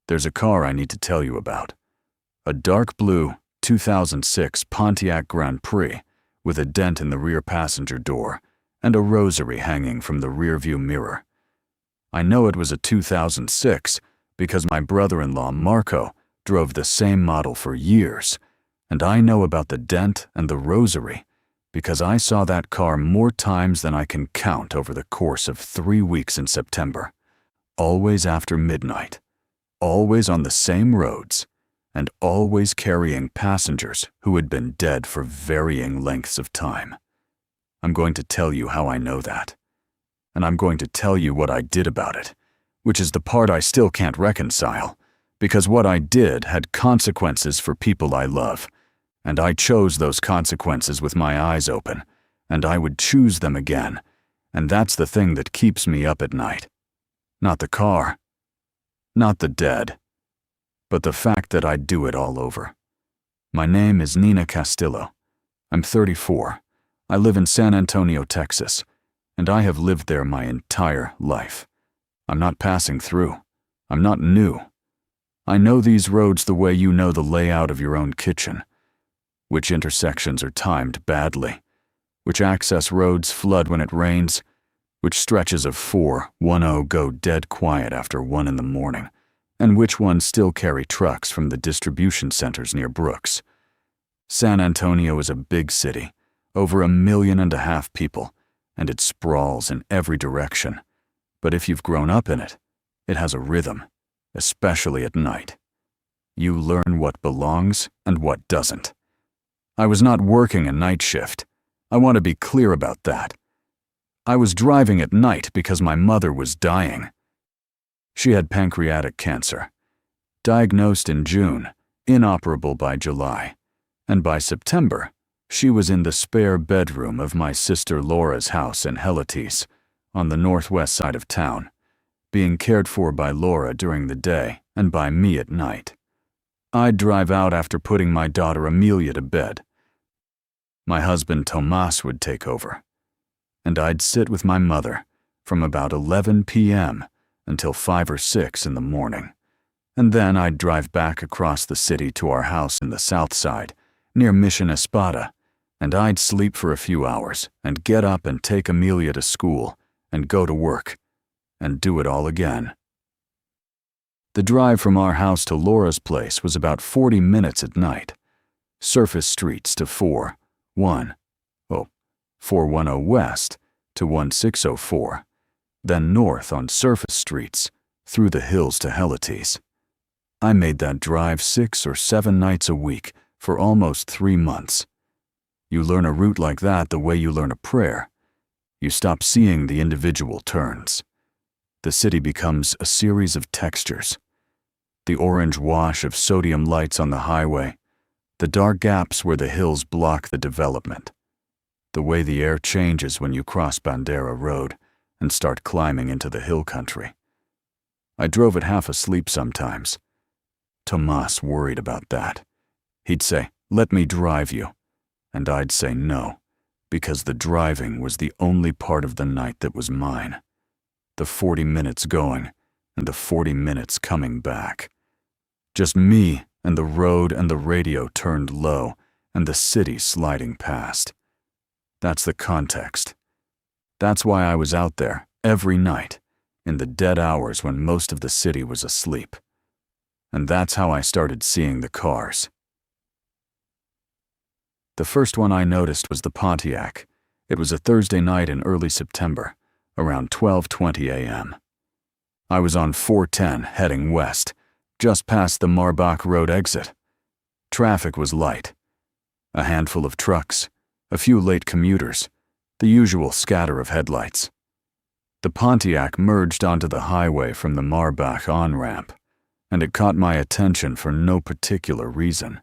There's a car I need to tell you about. A dark blue 2006 Pontiac Grand Prix with a dent in the rear passenger door and a rosary hanging from the rearview mirror. I know it was a 2006 because my brother-in-law Marco drove the same model for years, and I know about the dent and the rosary because I saw that car more times than I can count over the course of 3 weeks in September. Always after midnight, always on the same roads, and always carrying passengers who had been dead for varying lengths of time. I'm going to tell you how I know that. And I'm going to tell you what I did about it, which is the part I still can't reconcile, because what I did had consequences for people I love, and I chose those consequences with my eyes open, and I would choose them again, and that's the thing that keeps me up at night. Not the car, not the dead, but the fact that I'd do it all over. My name is Nina Castillo. I'm 34. I live in San Antonio, Texas, and I have lived there my entire life. I'm not passing through. I'm not new. I know these roads the way you know the layout of your own kitchen, which intersections are timed badly, which access roads flood when it rains, which stretches of 410 go dead quiet after 1 in the morning, and which ones still carry trucks from the distribution centers near Brooks. San Antonio is a big city, over 1.5 million people, and it sprawls in every direction. But if you've grown up in it, it has a rhythm, especially at night. You learn what belongs and what doesn't. I was not working a night shift. I want to be clear about that. I was driving at night because my mother was dying. She had pancreatic cancer. Diagnosed in June, inoperable by July, and by September, she was in the spare bedroom of my sister Laura's house in Helotes, on the northwest side of town, being cared for by Laura during the day and by me at night. I'd drive out after putting my daughter Amelia to bed. My husband Tomas would take over, and I'd sit with my mother from about 11 p.m. until 5 or 6 in the morning, and then I'd drive back across the city to our house in the south side, near Mission Espada, and I'd sleep for a few hours and get up and take Amelia to school and go to work and do it all again. The drive from our house to Laura's place was about 40 minutes at night, surface streets to 410 west to 1604, then north on surface streets through the hills to Helotes. I made that drive 6 or 7 nights a week for almost 3 months. You learn a route like that the way you learn a prayer. You stop seeing the individual turns. The city becomes a series of textures. The orange wash of sodium lights on the highway, the dark gaps where the hills block the development, the way the air changes when you cross Bandera Road and start climbing into the hill country. I drove it half asleep sometimes. Tomas worried about that. He'd say, "Let me drive you," and I'd say no, because the driving was the only part of the night that was mine. The 40 minutes going and the 40 minutes coming back. Just me and the road and the radio turned low and the city sliding past. That's the context. That's why I was out there every night in the dead hours when most of the city was asleep. And that's how I started seeing the cars. The first one I noticed was the Pontiac. It was a Thursday night in early September, around 12:20 a.m. I was on 410 heading west, just past the Marbach Road exit. Traffic was light. A handful of trucks, a few late commuters, the usual scatter of headlights. The Pontiac merged onto the highway from the Marbach on-ramp, and it caught my attention for no particular reason.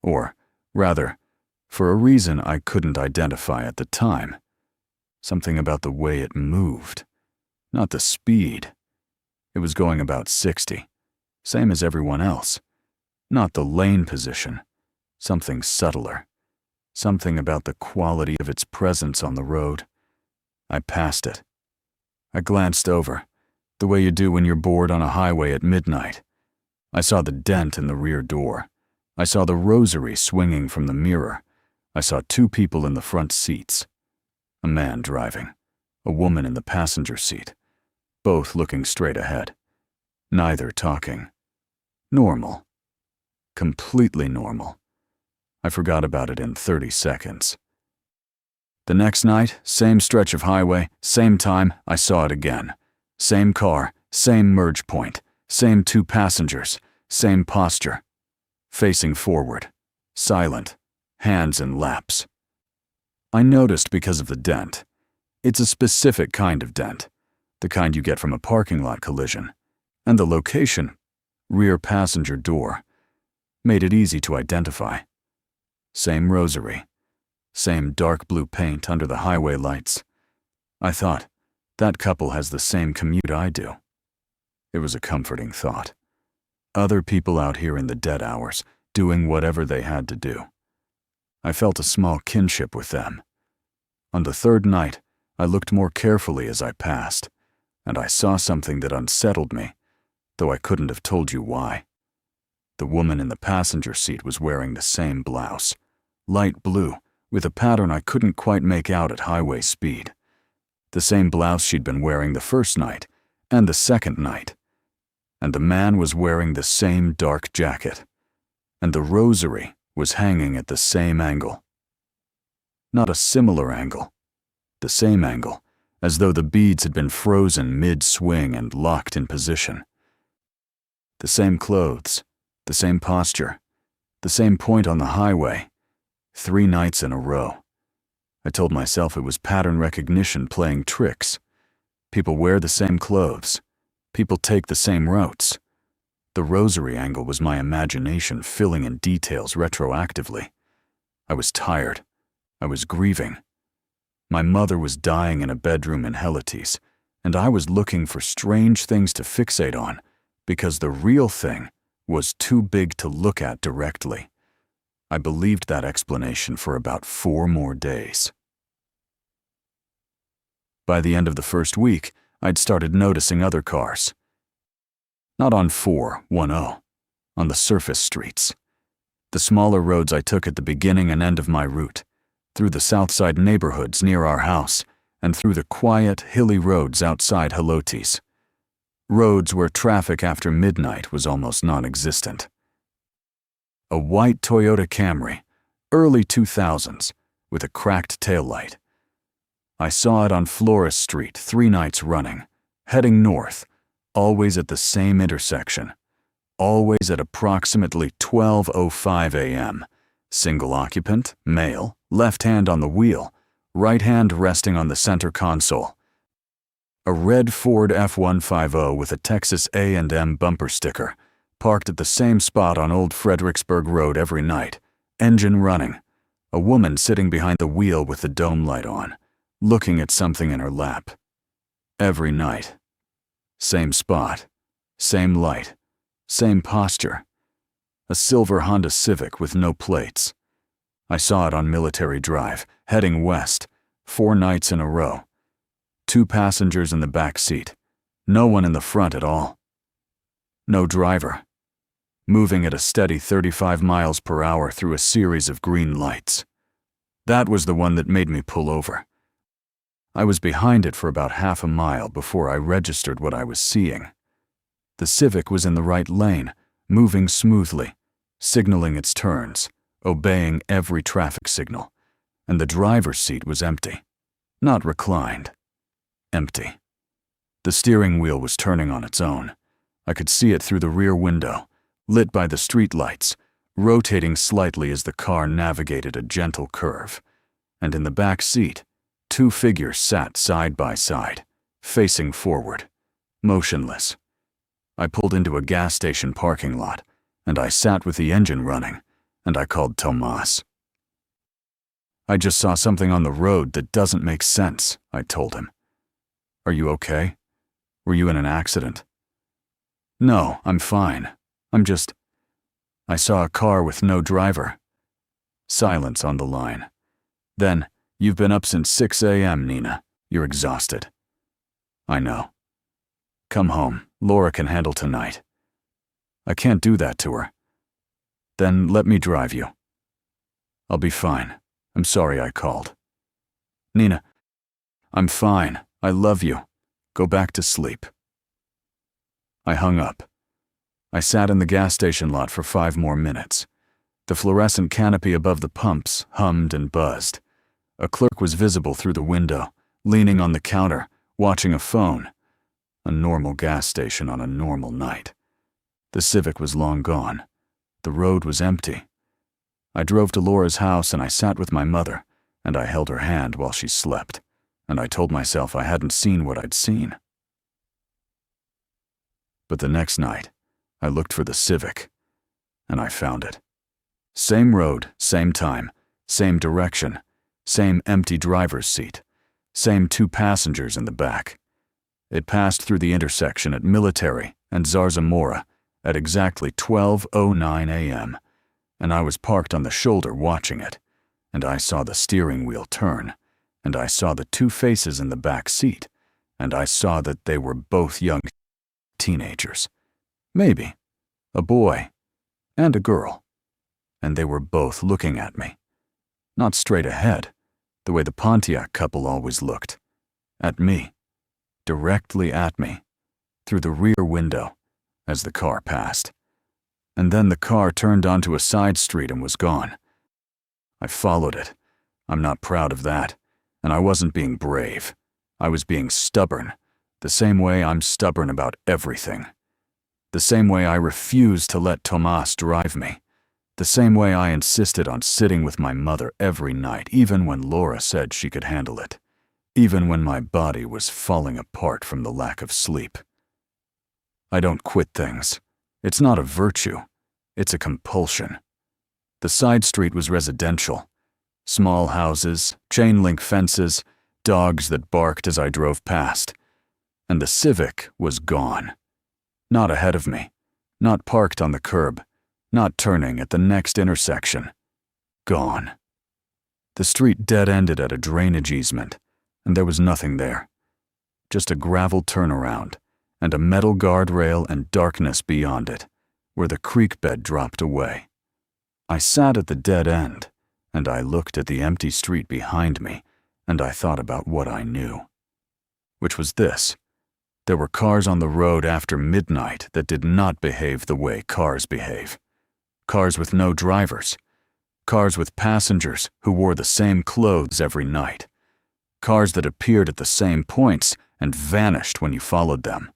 Or, rather, for a reason I couldn't identify at the time. Something about the way it moved, not the speed. It was going about 60, same as everyone else. Not the lane position, something subtler. Something about the quality of its presence on the road. I passed it. I glanced over, the way you do when you're bored on a highway at midnight, I saw the dent in the rear door. I saw the rosary swinging from the mirror. I saw two people in the front seats. A man driving, a woman in the passenger seat, both looking straight ahead, neither talking. Normal. Completely normal. I forgot about it in 30 seconds. The next night, same stretch of highway, same time, I saw it again. Same car, same merge point, same two passengers, same posture. Facing forward, silent, hands in laps. I noticed because of the dent. It's a specific kind of dent, the kind you get from a parking lot collision. And the location, rear passenger door, made it easy to identify. Same rosary, same dark blue paint under the highway lights. I thought, that couple has the same commute I do. It was a comforting thought. Other people out here in the dead hours, doing whatever they had to do. I felt a small kinship with them. On the third night, I looked more carefully as I passed, and I saw something that unsettled me, though I couldn't have told you why. The woman in the passenger seat was wearing the same blouse, light blue, with a pattern I couldn't quite make out at highway speed. The same blouse she'd been wearing the first night and the second night. And the man was wearing the same dark jacket. And the rosary was hanging at the same angle. Not a similar angle, the same angle, as though the beads had been frozen mid-swing and locked in position. The same clothes, the same posture, the same point on the highway, 3 nights in a row. I told myself it was pattern recognition playing tricks. People wear the same clothes. People take the same routes. The rosary angle was my imagination filling in details retroactively. I was tired. I was grieving. My mother was dying in a bedroom in Helotes, and I was looking for strange things to fixate on because the real thing was too big to look at directly. I believed that explanation for about 4 more days. By the end of the first week, I'd started noticing other cars. Not on 410, on the surface streets. The smaller roads I took at the beginning and end of my route, through the southside neighborhoods near our house, and through the quiet, hilly roads outside Helotes. Roads where traffic after midnight was almost non-existent. A white Toyota Camry, early 2000s, with a cracked taillight. I saw it on Flores Street 3 nights running, heading north, always at the same intersection, always at approximately 12:05 a.m., single occupant, male, left hand on the wheel, right hand resting on the center console. A red Ford F-150 with a Texas A&M bumper sticker, parked at the same spot on Old Fredericksburg Road every night, engine running, a woman sitting behind the wheel with the dome light on, looking at something in her lap. Every night. Same spot, same light, same posture. A silver Honda Civic with no plates. I saw it on Military Drive, heading west, 4 nights in a row. 2 passengers in the back seat, no one in the front at all. No driver. Moving at a steady 35 miles per hour through a series of green lights. That was the one that made me pull over. I was behind it for about half a mile before I registered what I was seeing. The Civic was in the right lane, moving smoothly, signaling its turns, obeying every traffic signal, and the driver's seat was empty. Not reclined. Empty. The steering wheel was turning on its own. I could see it through the rear window, lit by the street lights, rotating slightly as the car navigated a gentle curve. And in the back seat, 2 figures sat side by side, facing forward, motionless. I pulled into a gas station parking lot, and I sat with the engine running, and I called Tomas. I just saw something on the road that doesn't make sense, I told him. Are you okay? Were you in an accident? No, I'm fine. I saw a car with no driver. Silence on the line. Then, you've been up since 6 a.m., Nina. You're exhausted. I know. Come home. Laura can handle tonight. I can't do that to her. Then let me drive you. I'll be fine. I'm sorry I called. Nina, I'm fine. I love you. Go back to sleep. I hung up. I sat in the gas station lot for 5 more minutes. The fluorescent canopy above the pumps hummed and buzzed. A clerk was visible through the window, leaning on the counter, watching a phone. A normal gas station on a normal night. The Civic was long gone. The road was empty. I drove to Laura's house and I sat with my mother, and I held her hand while she slept, and I told myself I hadn't seen what I'd seen. But the next night, I looked for the Civic, and I found it. Same road, same time, same direction, same empty driver's seat, same 2 passengers in the back. It passed through the intersection at Military and Zarzamora at exactly 12:09 a.m., and I was parked on the shoulder watching it, and I saw the steering wheel turn, and I saw the 2 faces in the back seat, and I saw that they were both young teenagers. Maybe a boy and a girl. And they were both looking at me. Not straight ahead, the way the Pontiac couple always looked. At me. Directly at me. Through the rear window, as the car passed. And then the car turned onto a side street and was gone. I followed it. I'm not proud of that. And I wasn't being brave. I was being stubborn. The same way I'm stubborn about everything. The same way I refused to let Tomas drive me. The same way I insisted on sitting with my mother every night, even when Laura said she could handle it. Even when my body was falling apart from the lack of sleep. I don't quit things. It's not a virtue. It's a compulsion. The side street was residential. Small houses, chain-link fences, dogs that barked as I drove past. And the Civic was gone. Not ahead of me. Not parked on the curb. Not turning at the next intersection. Gone. The street dead-ended at a drainage easement, and there was nothing there. Just a gravel turnaround, and a metal guardrail and darkness beyond it, where the creek bed dropped away. I sat at the dead end, and I looked at the empty street behind me, and I thought about what I knew. Which was this. There were cars on the road after midnight that did not behave the way cars behave. Cars with no drivers. Cars with passengers who wore the same clothes every night. Cars that appeared at the same points and vanished when you followed them.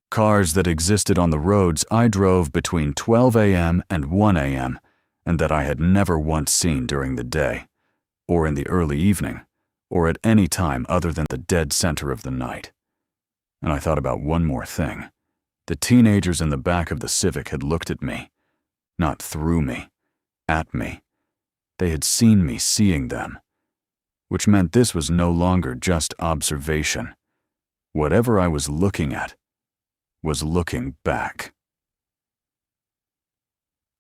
Cars that existed on the roads I drove between 12 a.m. and 1 a.m. and that I had never once seen during the day, or in the early evening, or at any time other than the dead center of the night. And I thought about one more thing. The teenagers in the back of the Civic had looked at me. Not through me. At me. They had seen me seeing them. Which meant this was no longer just observation. Whatever I was looking at was looking back.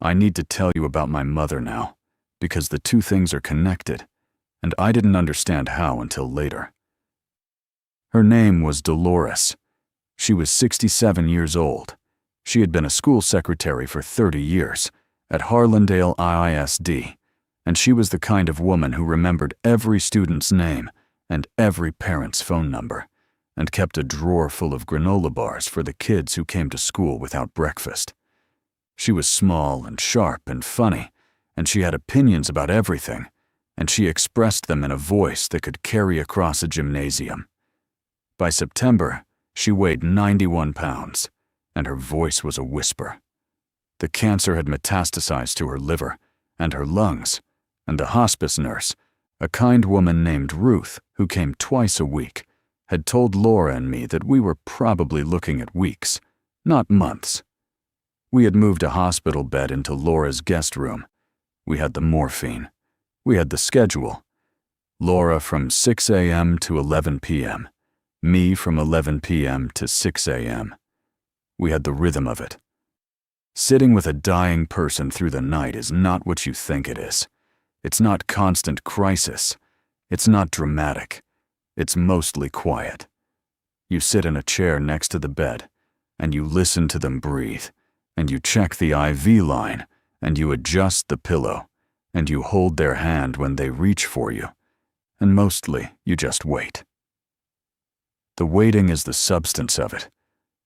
I need to tell you about my mother now, because the 2 things are connected, and I didn't understand how until later. Her name was Dolores. She was 67 years old. She had been a school secretary for 30 years at Harlandale ISD, and she was the kind of woman who remembered every student's name and every parent's phone number, and kept a drawer full of granola bars for the kids who came to school without breakfast. She was small and sharp and funny, and she had opinions about everything, and she expressed them in a voice that could carry across a gymnasium. By September, she weighed 91 pounds, and her voice was a whisper. The cancer had metastasized to her liver and her lungs, and the hospice nurse, a kind woman named Ruth, who came twice a week, had told Laura and me that we were probably looking at weeks, not months. We had moved a hospital bed into Laura's guest room. We had the morphine. We had the schedule. Laura from 6 a.m. to 11 p.m., me from 11 p.m. to 6 a.m. We had the rhythm of it. Sitting with a dying person through the night is not what you think it is. It's not constant crisis. It's not dramatic. It's mostly quiet. You sit in a chair next to the bed, and you listen to them breathe, and you check the IV line, and you adjust the pillow, and you hold their hand when they reach for you, and mostly you just wait. The waiting is the substance of it.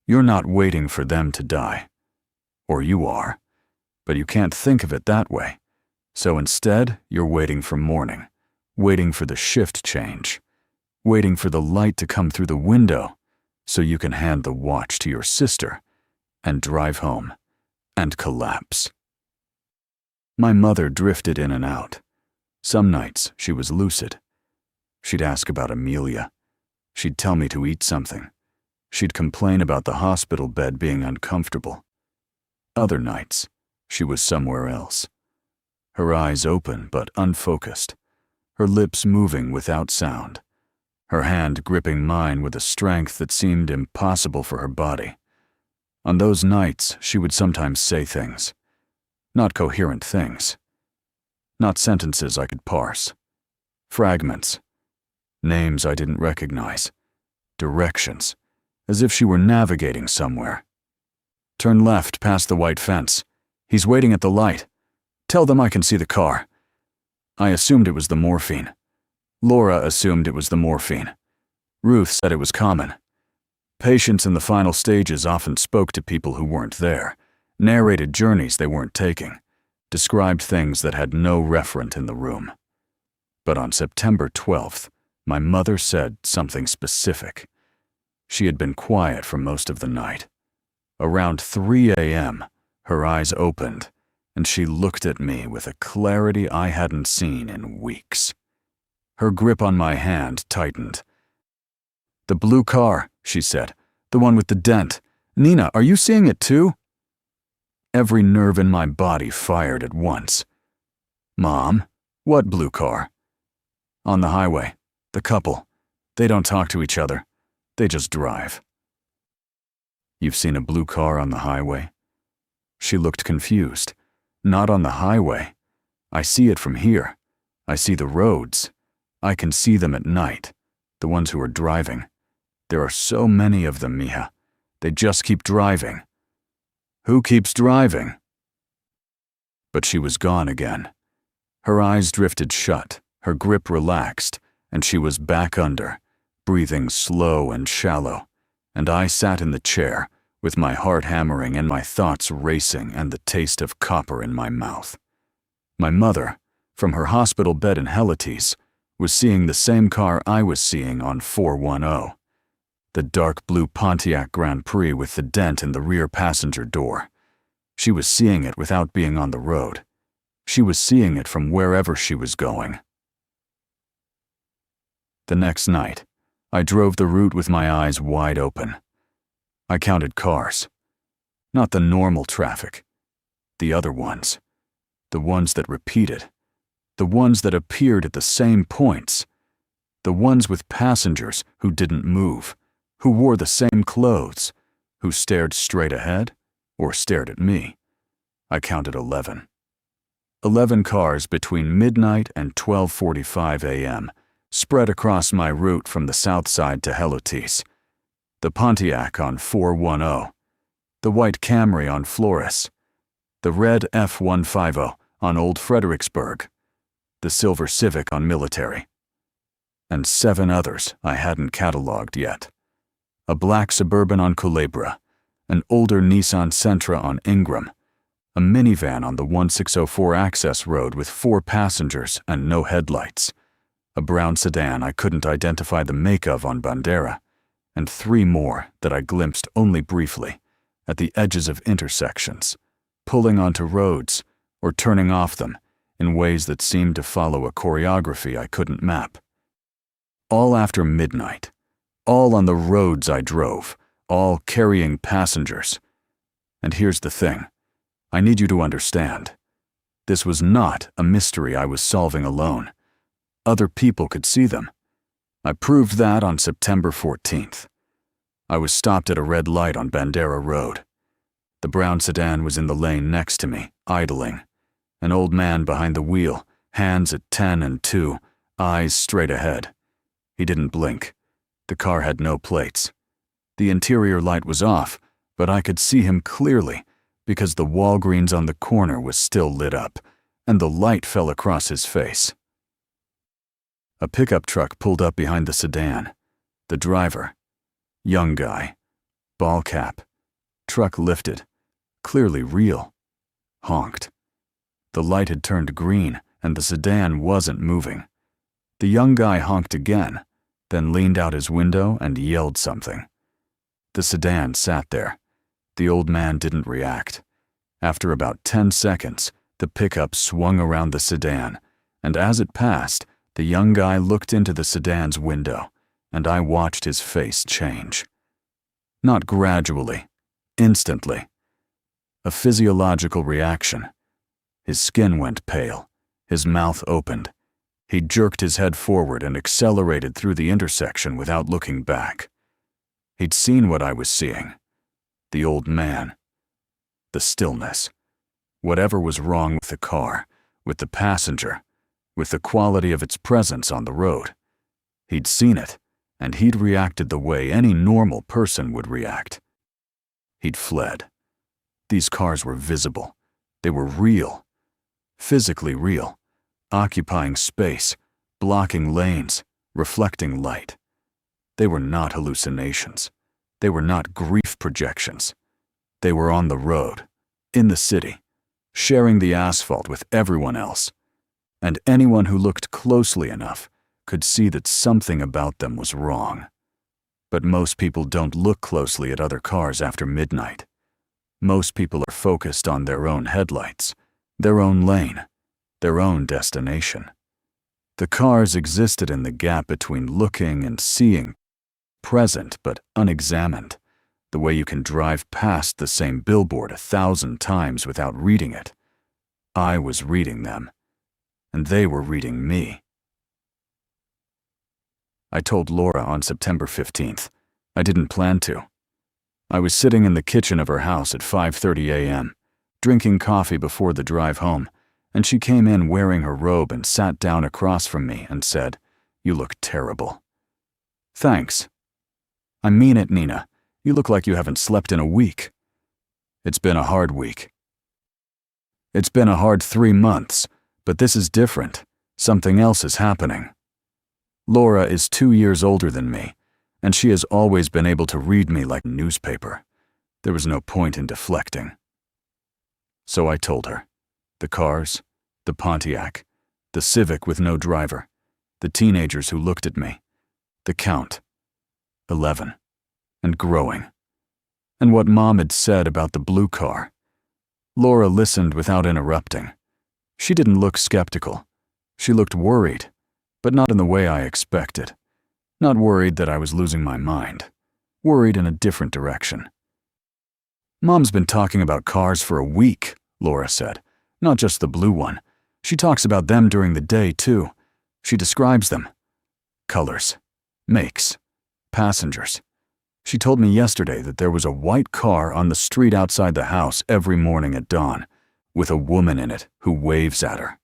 You're not waiting for them to die. Or you are, but you can't think of it that way. So instead, you're waiting for morning, waiting for the shift change, waiting for the light to come through the window so you can hand the watch to your sister and drive home and collapse. My mother drifted in and out. Some nights she was lucid. She'd ask about Amelia. She'd tell me to eat something. She'd complain about the hospital bed being uncomfortable. Other nights, she was somewhere else. Her eyes open but unfocused, her lips moving without sound, her hand gripping mine with a strength that seemed impossible for her body. On those nights, she would sometimes say things. Not coherent things. Not sentences I could parse. Fragments. Names I didn't recognize. Directions. As if she were navigating somewhere. Turn left past the white fence. He's waiting at the light. Tell them I can see the car. I assumed it was the morphine. Laura assumed it was the morphine. Ruth said it was common. Patients in the final stages often spoke to people who weren't there, narrated journeys they weren't taking, described things that had no referent in the room. But on September 12th, my mother said something specific. She had been quiet for most of the night. Around 3 a.m., her eyes opened, and she looked at me with a clarity I hadn't seen in weeks. Her grip on my hand tightened. "The blue car," she said, "the one with the dent. Nina, are you seeing it too?" Every nerve in my body fired at once. "Mom, what blue car?" "On the highway. The couple. They don't talk to each other. They just drive." "You've seen a blue car on the highway?" She looked confused. "Not on the highway. I see it from here. I see the roads. I can see them at night, the ones who are driving. There are so many of them, Mija. They just keep driving." "Who keeps driving?" But she was gone again. Her eyes drifted shut, her grip relaxed, and she was back under, breathing slow and shallow, and I sat in the chair, with my heart hammering and my thoughts racing and the taste of copper in my mouth. My mother, from her hospital bed in Helotes, was seeing the same car I was seeing on 410, the dark blue Pontiac Grand Prix with the dent in the rear passenger door. She was seeing it without being on the road. She was seeing it from wherever she was going. The next night, I drove the route with my eyes wide open. I counted cars. Not the normal traffic. The other ones. The ones that repeated. The ones that appeared at the same points. The ones with passengers who didn't move, who wore the same clothes, who stared straight ahead or stared at me. I counted 11. 11 cars between midnight and 12:45 a.m. spread across my route from the south side to Helotes. The Pontiac on 410, the white Camry on Flores, the red F-150 on Old Fredericksburg, the silver Civic on Military, and 7 others I hadn't cataloged yet. A black Suburban on Culebra, an older Nissan Sentra on Ingram, a minivan on the 1604 access road with 4 passengers and no headlights, a brown sedan I couldn't identify the make of on Bandera, and 3 more that I glimpsed only briefly, at the edges of intersections, pulling onto roads or turning off them in ways that seemed to follow a choreography I couldn't map. All after midnight, all on the roads I drove, all carrying passengers. And here's the thing, I need you to understand. This was not a mystery I was solving alone. Other people could see them. I proved that on September 14th. I was stopped at a red light on Bandera Road. The brown sedan was in the lane next to me, idling. An old man behind the wheel, hands at 10 and 2, eyes straight ahead. He didn't blink. The car had no plates. The interior light was off, but I could see him clearly, because the Walgreens on the corner was still lit up, and the light fell across his face. A pickup truck pulled up behind the sedan. The driver, young guy, ball cap, truck lifted, clearly real, honked. The light had turned green, and the sedan wasn't moving. The young guy honked again, then leaned out his window and yelled something. The sedan sat there. The old man didn't react. After about 10 seconds, the pickup swung around the sedan, and as it passed, the young guy looked into the sedan's window, and I watched his face change. Not gradually, instantly. A physiological reaction. His skin went pale, his mouth opened. He jerked his head forward and accelerated through the intersection without looking back. He'd seen what I was seeing. The old man. The stillness. Whatever was wrong with the car, with the passenger, with the quality of its presence on the road. He'd seen it, and he'd reacted the way any normal person would react. He'd fled. These cars were visible. They were real. Physically real. Occupying space, blocking lanes, reflecting light. They were not hallucinations. They were not grief projections. They were on the road, in the city, sharing the asphalt with everyone else. And anyone who looked closely enough could see that something about them was wrong. But most people don't look closely at other cars after midnight. Most people are focused on their own headlights, their own lane, their own destination. The cars existed in the gap between looking and seeing, present but unexamined, the way you can drive past the same billboard 1,000 times without reading it. I was reading them, and they were reading me. I told Laura on September 15th. I didn't plan to. I was sitting in the kitchen of her house at 5:30 a.m., drinking coffee before the drive home, and she came in wearing her robe and sat down across from me and said, "You look terrible." "Thanks." "I mean it, Nina. You look like you haven't slept in a week." "It's been a hard week." "It's been a hard 3 months, but this is different. Something else is happening." Laura is 2 years older than me, and she has always been able to read me like a newspaper. There was no point in deflecting. So I told her. The cars, the Pontiac, the Civic with no driver, the teenagers who looked at me, the count, 11, and growing, and what Mom had said about the blue car. Laura listened without interrupting. She didn't look skeptical. She looked worried, but not in the way I expected. Not worried that I was losing my mind. Worried in a different direction. "Mom's been talking about cars for a week," Laura said. "Not just the blue one. She talks about them during the day, too. She describes them. Colors, makes, passengers. She told me yesterday that there was a white car on the street outside the house every morning at dawn, with a woman in it who waves at her."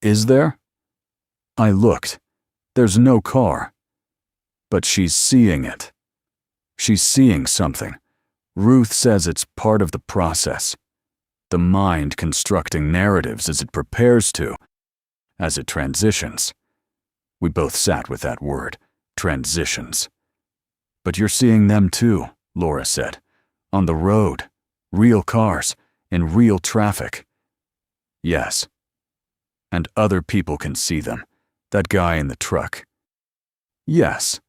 "Is there?" I looked. There's no car. But she's seeing it. She's seeing something. Ruth says it's part of the process. The mind constructing narratives as it prepares to, as it transitions. We both sat with that word, transitions. "But you're seeing them too," Laura said. "On the road, real cars, in real traffic." "Yes. And other people can see them. That guy in the truck." "Yes.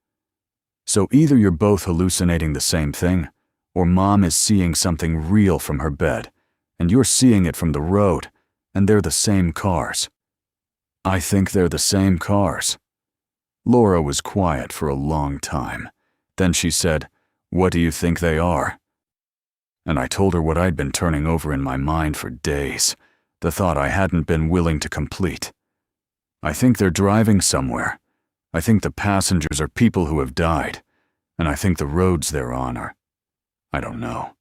So either you're both hallucinating the same thing, or Mom is seeing something real from her bed, and you're seeing it from the road, and they're the same cars." "I think they're the same cars." Laura was quiet for a long time. Then she said, "What do you think they are?" And I told her what I'd been turning over in my mind for days, the thought I hadn't been willing to complete. "I think they're driving somewhere. I think the passengers are people who have died, and I think the roads they're on are, I don't know,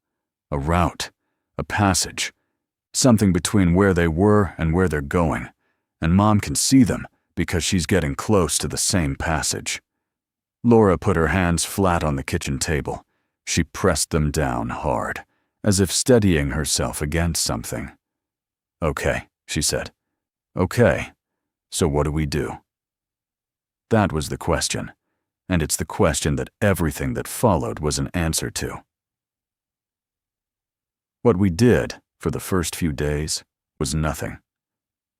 a route, a passage, something between where they were and where they're going, and Mom can see them because she's getting close to the same passage." Laura put her hands flat on the kitchen table. She pressed them down hard, as if steadying herself against something. "Okay," she said. "Okay, so what do we do?" That was the question, and it's the question that everything that followed was an answer to. What we did for the first few days was nothing.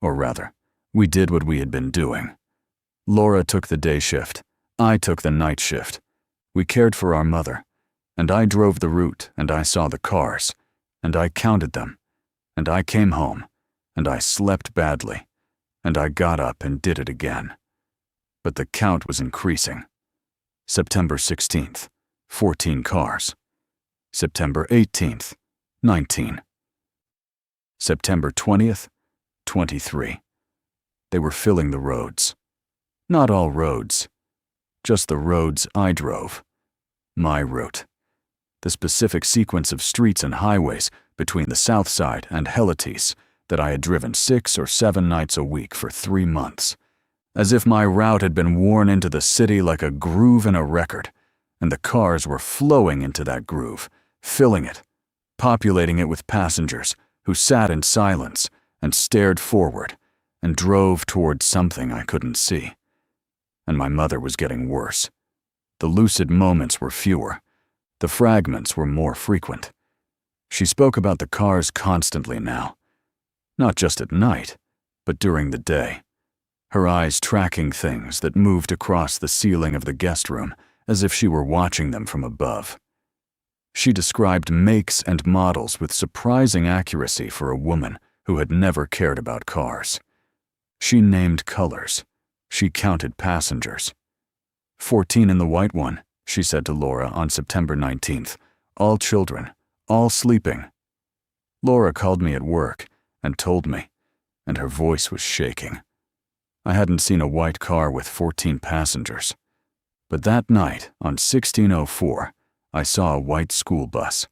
Or rather, we did what we had been doing. Laura took the day shift, I took the night shift. We cared for our mother, and I drove the route, and I saw the cars, and I counted them, and I came home, and I slept badly, and I got up and did it again. But the count was increasing. September 16th, 14 cars. September 18th, 19. September 20th, 23. They were filling the roads. Not all roads, just the roads I drove. My route. The specific sequence of streets and highways between the South Side and Helotes that I had driven 6 or 7 nights a week for 3 months. As if my route had been worn into the city like a groove in a record, and the cars were flowing into that groove, filling it, populating it with passengers who sat in silence and stared forward and drove towards something I couldn't see. And my mother was getting worse. The lucid moments were fewer. The fragments were more frequent. She spoke about the cars constantly now. Not just at night, but during the day. Her eyes tracking things that moved across the ceiling of the guest room as if she were watching them from above. She described makes and models with surprising accuracy for a woman who had never cared about cars. She named colors. She counted passengers. 14 in the white one, she said to Laura on September 19th. All children, all sleeping. Laura called me at work and told me, and her voice was shaking. I hadn't seen a white car with 14 passengers. But that night, on 1604, I saw a white school bus.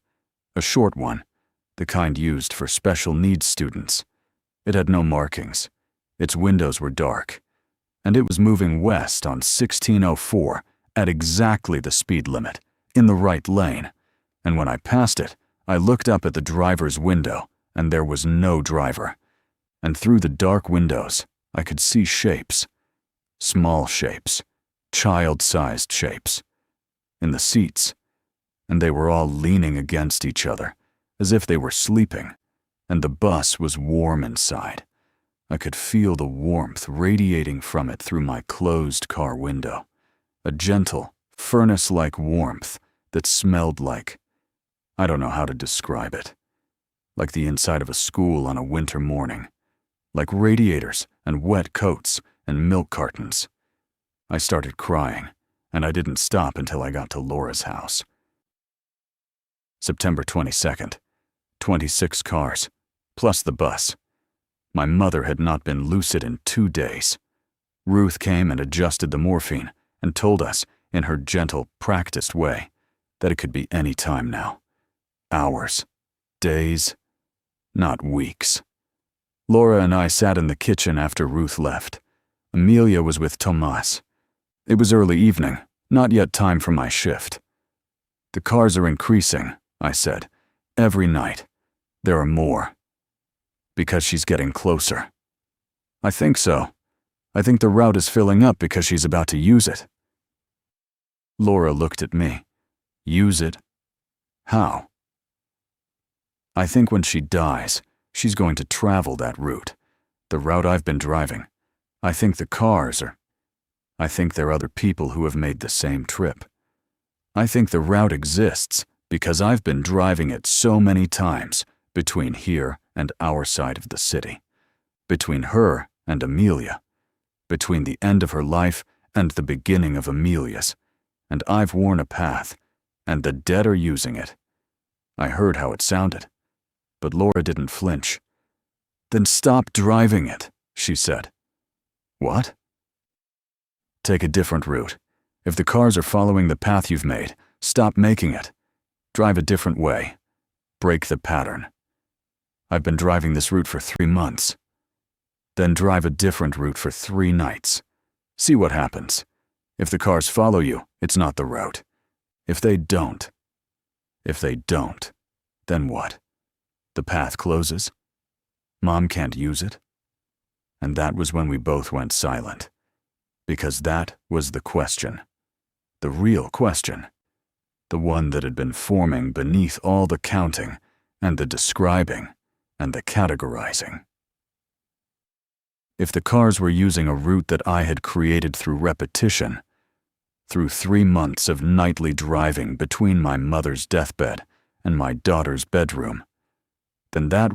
A short one, the kind used for special needs students. It had no markings. Its windows were dark. And it was moving west on 1604 at exactly the speed limit, in the right lane. And when I passed it, I looked up at the driver's window, and there was no driver. And through the dark windows, I could see shapes. Small shapes. Child-sized shapes. In the seats. And they were all leaning against each other, as if they were sleeping. And the bus was warm inside. I could feel the warmth radiating from it through my closed car window. A gentle, furnace-like warmth that smelled like, I don't know how to describe it. Like the inside of a school on a winter morning. Like radiators and wet coats and milk cartons. I started crying, and I didn't stop until I got to Laura's house. September 22nd, 26 cars, plus the bus. My mother had not been lucid in 2 days. Ruth came and adjusted the morphine and told us, in her gentle, practiced way, that it could be any time now. Hours. Days. Not weeks. Laura and I sat in the kitchen after Ruth left. Amelia was with Tomas. It was early evening, not yet time for my shift. "The cars are increasing," I said. "Every night. There are more." "Because she's getting closer." "I think so. I think the route is filling up because she's about to use it." Laura looked at me. "Use it? How?" "I think when she dies, she's going to travel that route. The route I've been driving. I think the cars are. I think there are other people who have made the same trip. I think the route exists because I've been driving it so many times between here and our side of the city. Between her and Amelia. Between the end of her life and the beginning of Amelia's. And I've worn a path, and the dead are using it." I heard how it sounded, but Laura didn't flinch. "Then stop driving it," she said. "What?" "Take a different route. If the cars are following the path you've made, stop making it. Drive a different way. Break the pattern. I've been driving this route for 3 months. Then drive a different route for 3 nights. See what happens. If the cars follow you, it's not the route. If they don't, Then what? The path closes? Mom can't use it? And that was when we both went silent. Because that was the question. The real question. The one that had been forming beneath all the counting and the describing and the categorizing. If the cars were using a route that I had created through repetition, through 3 months of nightly driving between my mother's deathbed and my daughter's bedroom, then that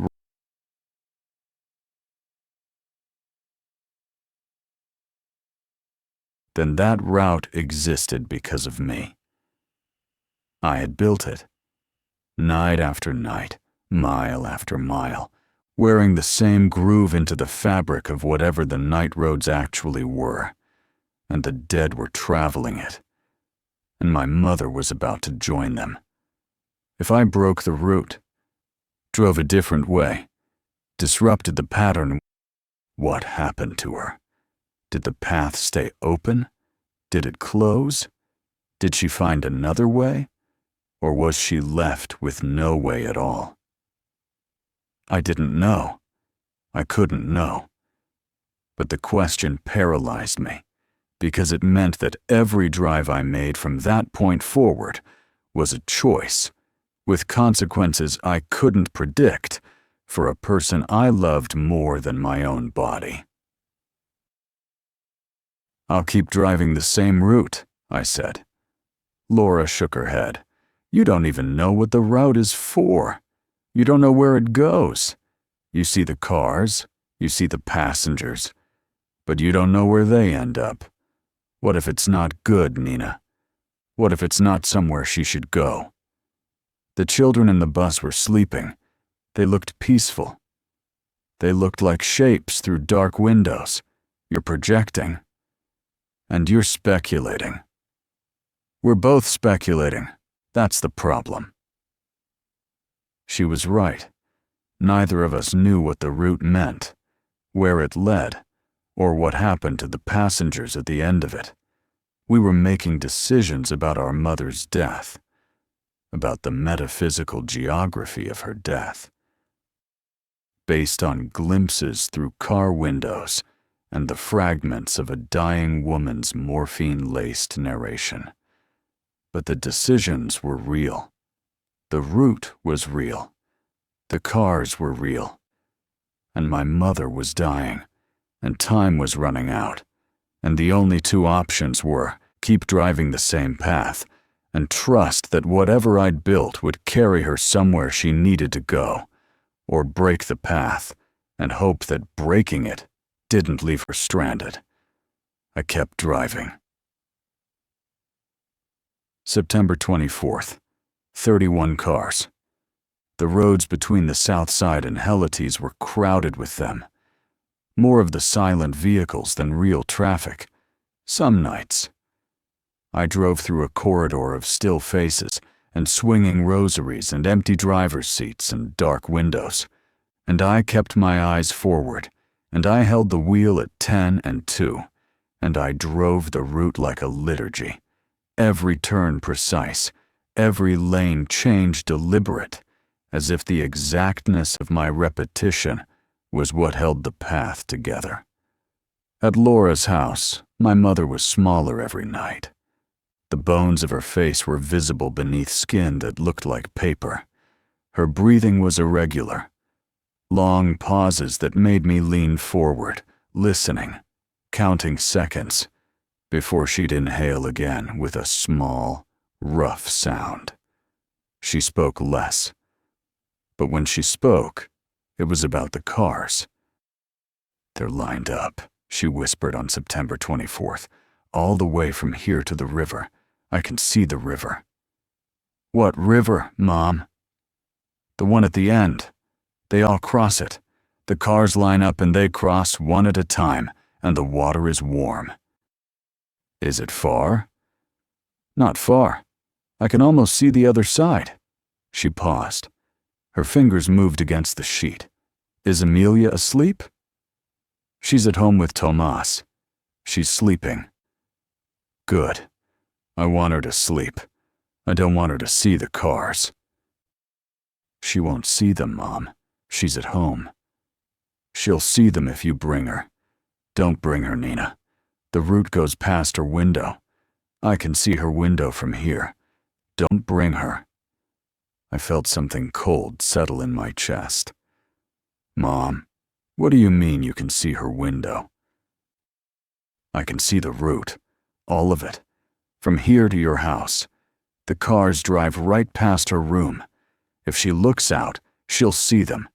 route existed because of me. I had built it, night after night, mile after mile, wearing the same groove into the fabric of whatever the night roads actually were, and the dead were traveling it, and my mother was about to join them. If I broke the route, drove a different way, disrupted the pattern, what happened to her? Did the path stay open? Did it close? Did she find another way? Or was she left with no way at all? I didn't know. I couldn't know. But the question paralyzed me, because it meant that every drive I made from that point forward was a choice, with consequences I couldn't predict for a person I loved more than my own body. "I'll keep driving the same route," I said. Laura shook her head. "You don't even know what the route is for. You don't know where it goes. You see the cars, you see the passengers, but you don't know where they end up. What if it's not good, Nina? What if it's not somewhere she should go?" The children in the bus were sleeping. They looked peaceful. They looked like shapes through dark windows. You're projecting. And you're speculating. We're both speculating. That's the problem. She was right. Neither of us knew what the route meant, where it led, or what happened to the passengers at the end of it. We were making decisions about our mother's death, about the metaphysical geography of her death, based on glimpses through car windows and the fragments of a dying woman's morphine-laced narration. But the decisions were real. The route was real. The cars were real. And my mother was dying, and time was running out, and the only two options were keep driving the same path and trust that whatever I'd built would carry her somewhere she needed to go, or break the path and hope that breaking it didn't leave her stranded. I kept driving. September 24th, 31 cars. The roads between the South Side and Helotes were crowded with them. More of the silent vehicles than real traffic. Some nights. I drove through a corridor of still faces and swinging rosaries and empty driver's seats and dark windows. And I kept my eyes forward, and I held the wheel at 10 and 2, and I drove the route like a liturgy. Every turn precise, every lane change deliberate, as if the exactness of my repetition was what held the path together. At Laura's house, my mother was smaller every night. The bones of her face were visible beneath skin that looked like paper. Her breathing was irregular. Long pauses that made me lean forward, listening, counting seconds, before she'd inhale again with a small, rough sound. She spoke less. But when she spoke, it was about the cars. "They're lined up," she whispered on September 24th, "all the way from here to the river. I can see the river." "What river, Mom?" "The one at the end. They all cross it. The cars line up and they cross one at a time, and the water is warm." "Is it far?" "Not far. I can almost see the other side." She paused. Her fingers moved against the sheet. "Is Amelia asleep?" "She's at home with Tomas. She's sleeping." "Good. I want her to sleep. I don't want her to see the cars." She won't see them, Mom. She's at home. She'll see them if you bring her. Don't bring her, Nina. The route goes past her window. I can see her window from here. Don't bring her. I felt something cold settle in my chest. Mom, what do you mean you can see her window? I can see the route, all of it, from here to your house. The cars drive right past her room. If she looks out, she'll see them.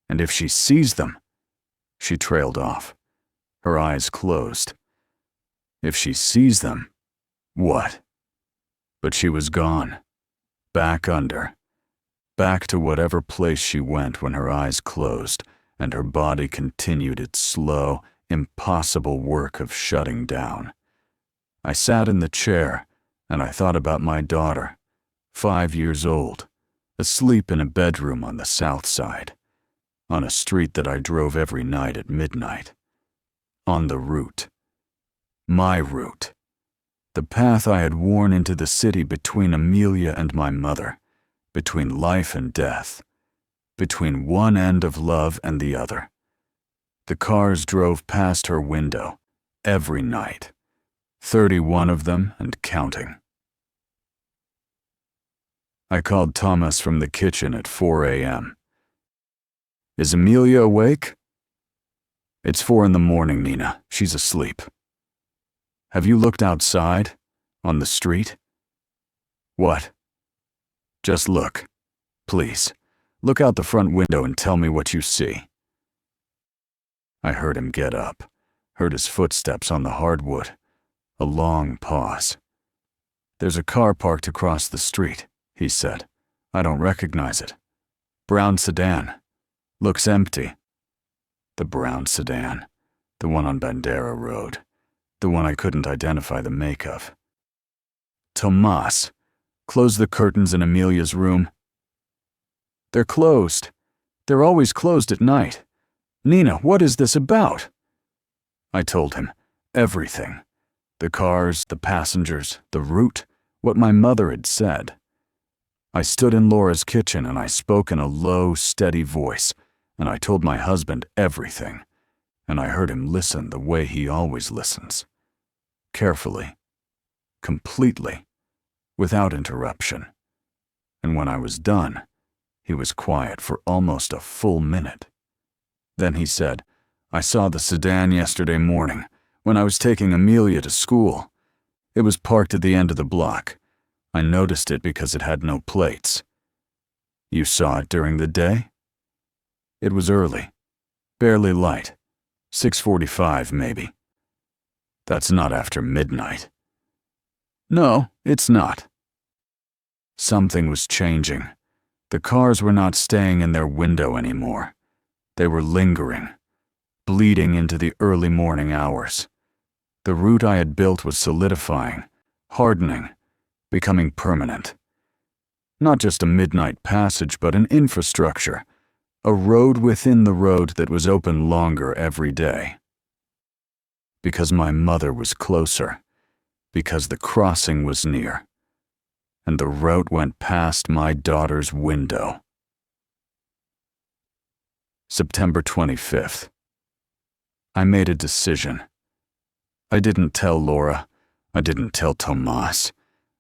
And if she sees them, she trailed off. Her eyes closed. If she sees them, what? But she was gone. Back under. Back to whatever place she went when her eyes closed and her body continued its slow, impossible work of shutting down. I sat in the chair and I thought about my daughter, 5 years old, asleep in a bedroom on the south side, on a street that I drove every night at midnight, on the route. My route. The path I had worn into the city between Amelia and my mother, between life and death, between one end of love and the other. The cars drove past her window every night, 31 of them and counting. I called Thomas from the kitchen at 4 a.m. Is Amelia awake? It's 4 in the morning, Nina. She's asleep. Have you looked outside? On the street? What? Just look. Please. Look out the front window and tell me what you see. I heard him get up, heard his footsteps on the hardwood. A long pause. There's a car parked across the street, he said. I don't recognize it. Brown sedan. Looks empty. The brown sedan. The one on Bandera Road. The one I couldn't identify the make of. Tomas, close the curtains in Amelia's room. They're closed. They're always closed at night. Nina, what is this about? I told him everything. The cars, the passengers, the route, what my mother had said. I stood in Laura's kitchen and I spoke in a low, steady voice, and I told my husband everything, and I heard him listen the way he always listens. Carefully, completely, without interruption. And when I was done, he was quiet for almost a full minute. Then he said, I saw the sedan yesterday morning when I was taking Amelia to school. It was parked at the end of the block. I noticed it because it had no plates. You saw it during the day? It was early, barely light, 6:45 maybe. That's not after midnight. No, it's not. Something was changing. The cars were not staying in their window anymore. They were lingering, bleeding into the early morning hours. The route I had built was solidifying, hardening, becoming permanent. Not just a midnight passage, but an infrastructure, a road within the road that was open longer every day. Because my mother was closer, because the crossing was near, and the route went past my daughter's window. September 25th. I made a decision. I didn't tell Laura. I didn't tell Tomas.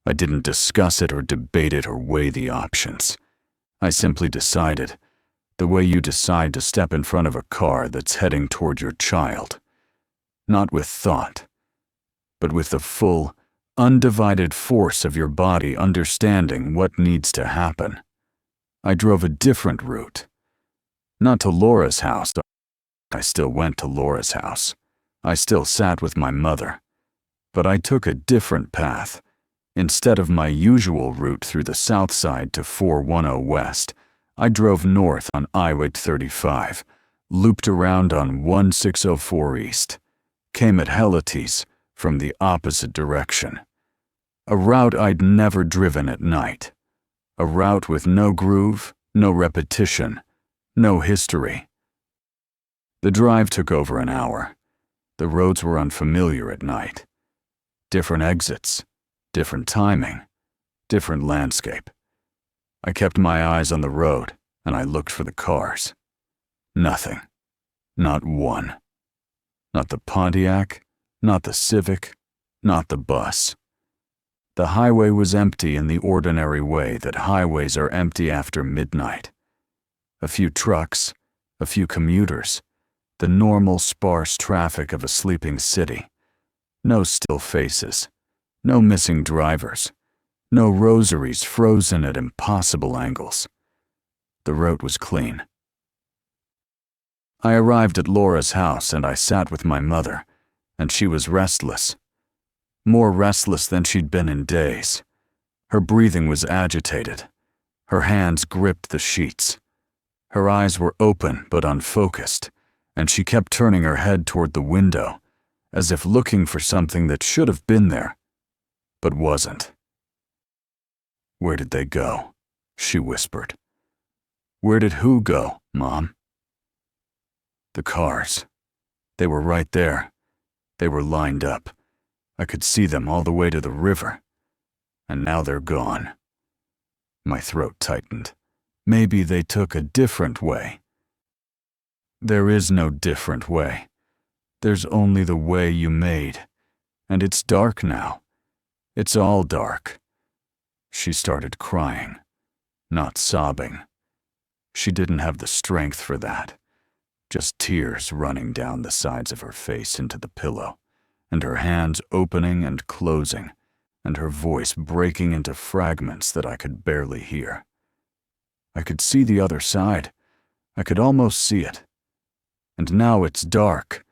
I didn't discuss it or debate it or weigh the options. I simply decided, the way you decide to step in front of a car that's heading toward your child. Not with thought, but with the full, undivided force of your body understanding what needs to happen. I drove a different route. Not to Laura's house. I still went to Laura's house. I still sat with my mother. But I took a different path. Instead of my usual route through the south side to 410 West, I drove north on Highway 35, looped around on 1604 East, came at Helites from the opposite direction. A route I'd never driven at night. A route with no groove, no repetition, no history. The drive took over an hour. The roads were unfamiliar at night. Different exits, different timing, different landscape. I kept my eyes on the road, and I looked for the cars. Nothing. Not one. Not the Pontiac, not the Civic, not the bus. The highway was empty in the ordinary way that highways are empty after midnight. A few trucks, a few commuters, the normal sparse traffic of a sleeping city. No still faces, no missing drivers, no rosaries frozen at impossible angles. The road was clean. I arrived at Laura's house and I sat with my mother, and she was restless. More restless than she'd been in days. Her breathing was agitated. Her hands gripped the sheets. Her eyes were open but unfocused, and she kept turning her head toward the window, as if looking for something that should have been there, but wasn't. "Where did they go?" she whispered. "Where did who go, Mom?" "The cars. They were right there. They were lined up. I could see them all the way to the river. And now they're gone." My throat tightened. Maybe they took a different way. There is no different way. There's only the way you made. And it's dark now. It's all dark. She started crying, not sobbing. She didn't have the strength for that. Just tears running down the sides of her face into the pillow, and her hands opening and closing, and her voice breaking into fragments that I could barely hear. I could see the other side. I could almost see it. And now it's dark.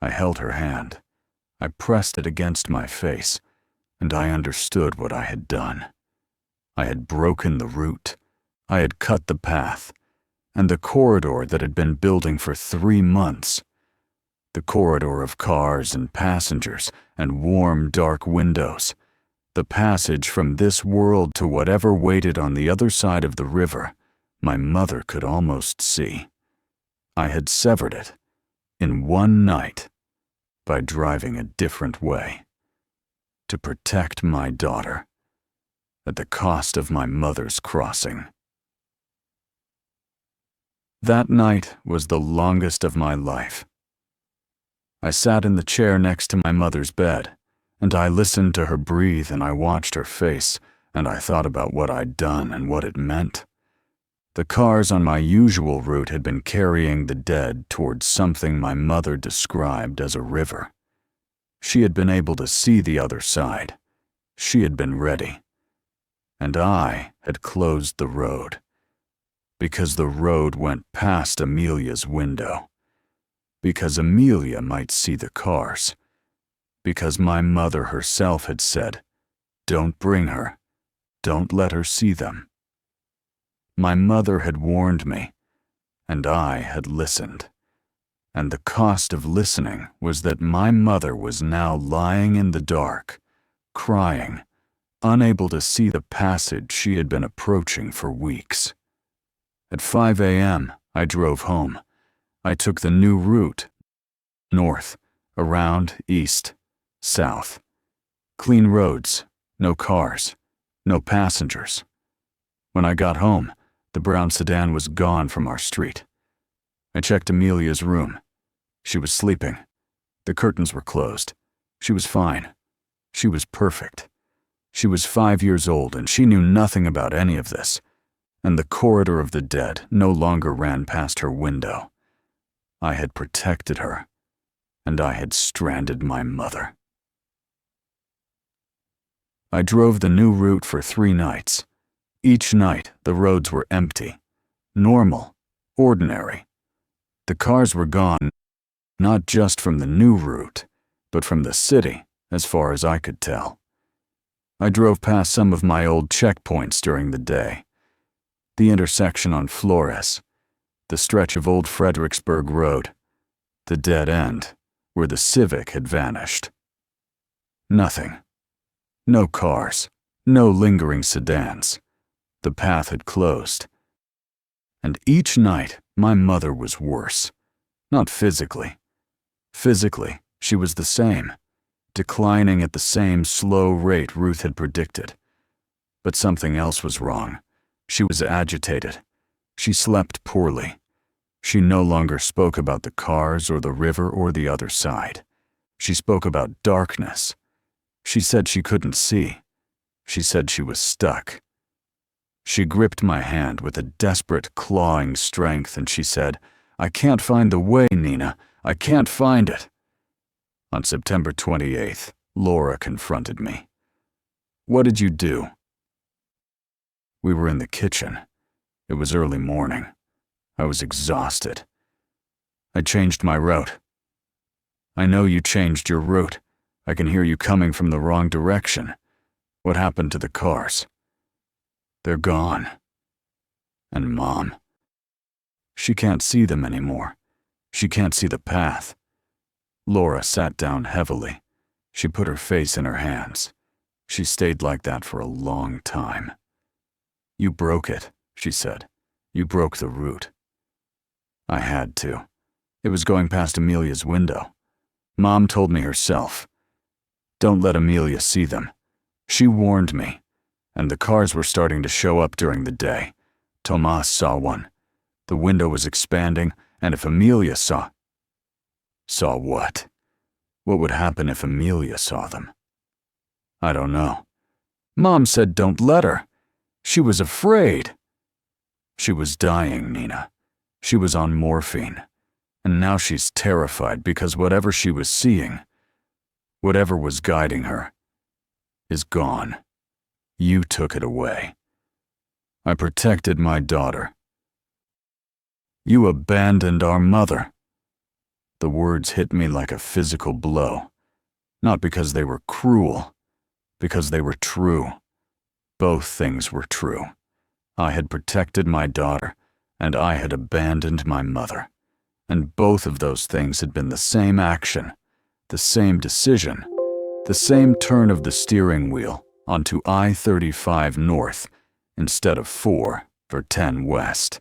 I held her hand. I pressed it against my face, and I understood what I had done. I had broken the route. I had cut the path, and the corridor that had been building for 3 months. The corridor of cars and passengers and warm, dark windows. The passage from this world to whatever waited on the other side of the river, my mother could almost see. I had severed it, in one night, by driving a different way. To protect my daughter, at the cost of my mother's crossing. That night was the longest of my life. I sat in the chair next to my mother's bed, and I listened to her breathe and I watched her face, and I thought about what I'd done and what it meant. The cars on my usual route had been carrying the dead towards something my mother described as a river. She had been able to see the other side. She had been ready. And I had closed the road, because the road went past Amelia's window. Because Amelia might see the cars. Because my mother herself had said, "Don't bring her. Don't let her see them." My mother had warned me, and I had listened. And the cost of listening was that my mother was now lying in the dark, crying, unable to see the passage she had been approaching for weeks. At 5 a.m., I drove home. I took the new route, north, around, east, south. Clean roads, no cars, no passengers. When I got home, the brown sedan was gone from our street. I checked Amelia's room. She was sleeping. The curtains were closed. She was fine. She was perfect. She was 5 years old and she knew nothing about any of this. And the corridor of the dead no longer ran past her window. I had protected her, and I had stranded my mother. I drove the new route for 3 nights. Each night, the roads were empty, normal, ordinary. The cars were gone, not just from the new route, but from the city, as far as I could tell. I drove past some of my old checkpoints during the day. The intersection on Flores, the stretch of Old Fredericksburg Road, the dead end, where the Civic had vanished. Nothing. No cars, no lingering sedans. The path had closed. And each night, my mother was worse. Not physically. Physically, she was the same, declining at the same slow rate Ruth had predicted. But something else was wrong. She was agitated. She slept poorly. She no longer spoke about the cars or the river or the other side. She spoke about darkness. She said she couldn't see. She said she was stuck. She gripped my hand with a desperate, clawing strength, and she said, "I can't find the way, Nina. I can't find it." On September 28th, Laura confronted me. "What did you do?" We were in the kitchen. It was early morning. I was exhausted. "I changed my route." "I know you changed your route. I can hear you coming from the wrong direction. What happened to the cars?" "They're gone." "And Mom?" "She can't see them anymore. She can't see the path." Laura sat down heavily. She put her face in her hands. She stayed like that for a long time. "You broke it," she said. "You broke the route." I had to. It was going past Amelia's window. Mom told me herself. "Don't let Amelia see them." She warned me. And the cars were starting to show up during the day. Tomas saw one. The window was expanding, and if Amelia saw... Saw what? What would happen if Amelia saw them? I don't know. Mom said don't let her. She was afraid. She was dying, Nina. She was on morphine. And now she's terrified because whatever she was seeing, whatever was guiding her, is gone. You took it away. I protected my daughter. You abandoned our mother. The words hit me like a physical blow. Not because they were cruel, because they were true. Both things were true. I had protected my daughter, and I had abandoned my mother. And both of those things had been the same action, the same decision, the same turn of the steering wheel onto I-35 North instead of 4 for 10 West.